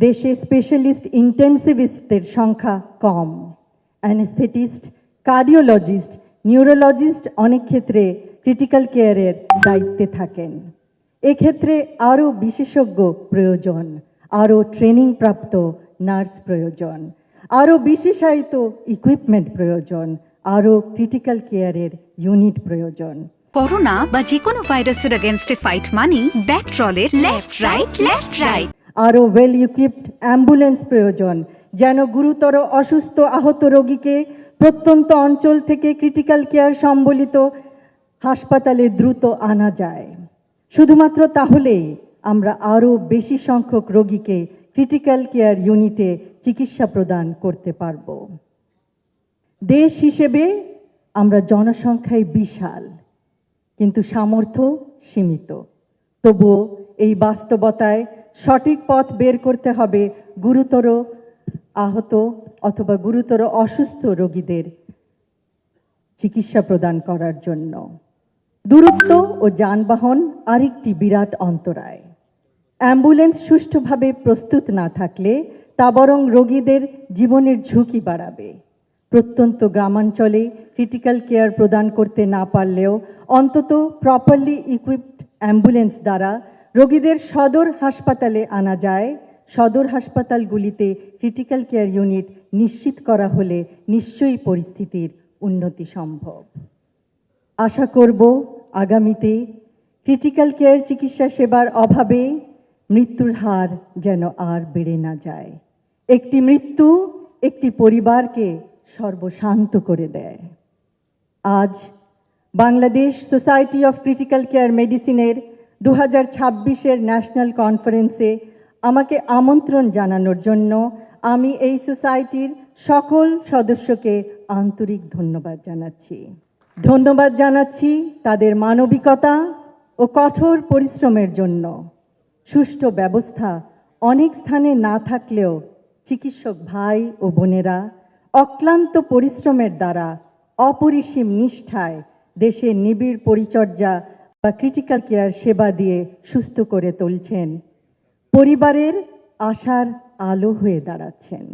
দেশে স্পেশালিস্ট ইন্টেন্সিভিস্টের সংখ্যা কম। Anaesthetist, cardiologist, neurologist অনেক ক্ষেত্রে ক্রিটিক্যাল কেয়ারের দায়িত্বে থাকেন। এক্ষেত্রে আরও বিশেষজ্ঞ প্রয়োজন, আরও ট্রেনিংপ্রাপ্ত নার্স প্রয়োজন, আরও বিশেষায়িত ইকুইপমেন্ট প্রয়োজন, আরও ক্রিটিক্যাল কেয়ারের ইউনিট প্রয়োজন। করোনা বা যে কোনো ভাইরাসের এগেইনস্টে ফাইট মানি ব্যাকট্রলের লেফট রাইট। আরও ওয়েল ইকুইপড অ্যাম্বুলেন্স প্রয়োজন, যেন গুরুতর অসুস্থ আহত রোগীকে প্রত্যন্ত অঞ্চল থেকে ক্রিটিক্যাল কেয়ার সম্বলিত হাসপাতালে দ্রুত আনা যায়। শুধুমাত্র তাহলেই আমরা আরও বেশি সংখ্যক রোগীকে ক্রিটিক্যাল কেয়ার ইউনিটে চিকিৎসা প্রদান করতে পারব। দেশ হিসেবে আমরা জনসংখ্যায় বিশাল, কিন্তু সামর্থ্য সীমিত। তবুও এই বাস্তবতায় সঠিক পথ বের করতে হবে গুরুতর আহত অথবা গুরুতর অসুস্থ রোগীদের চিকিৎসা প্রদান করার জন্য। দূরত্ব ও যানবাহন আরেকটি বিরাট অন্তরায়। অ্যাম্বুলেন্স সুষ্ঠুভাবে প্রস্তুত না থাকলে তা বরং রোগীদের জীবনের ঝুঁকি বাড়াবে। প্রত্যন্ত গ্রামাঞ্চলে ক্রিটিক্যাল কেয়ার প্রদান করতে না পারলেও অন্তত প্রপারলি ইকুইপড অ্যাম্বুলেন্স দ্বারা রোগীদের সদর হাসপাতালে আনা যায়। সদর হাসপাতালগুলিতে ক্রিটিক্যাল কেয়ার ইউনিট নিশ্চিত করা হলে নিশ্চয়ই পরিস্থিতির উন্নতি সম্ভব। আশা করব আগামীতে ক্রিটিক্যাল কেয়ার চিকিৎসা সেবার অভাবে মৃত্যুর হার যেন আর বেড়ে না যায়। একটি মৃত্যু একটি পরিবারকে সর্বশান্ত করে দেয়। আজ Bangladesh society of critical care মেডিসিনের 2026-এর ন্যাশনাল কনফারেন্সে আমাকে আমন্ত্রণ জানানোর জন্য আমি এই সোসাইটির সকল সদস্যকে আন্তরিক ধন্যবাদ জানাচ্ছি। ধন্যবাদ জানাচ্ছি তাদের মানবিকতা ও কঠোর পরিশ্রমের জন্য। সুষ্ঠু ব্যবস্থা অনেক স্থানে না থাকলেও চিকিৎসক ভাই ও বোনেরা অক্লান্ত পরিশ্রমের দ্বারা অপরিসীম নিষ্ঠায় দেশের নিবিড় পরিচর্যা বা ক্রিটিক্যাল কেয়ার সেবা দিয়ে সুস্থ করে তুলছেন, পরিবারের আশার আলো হয়ে দাঁড়াচ্ছেন।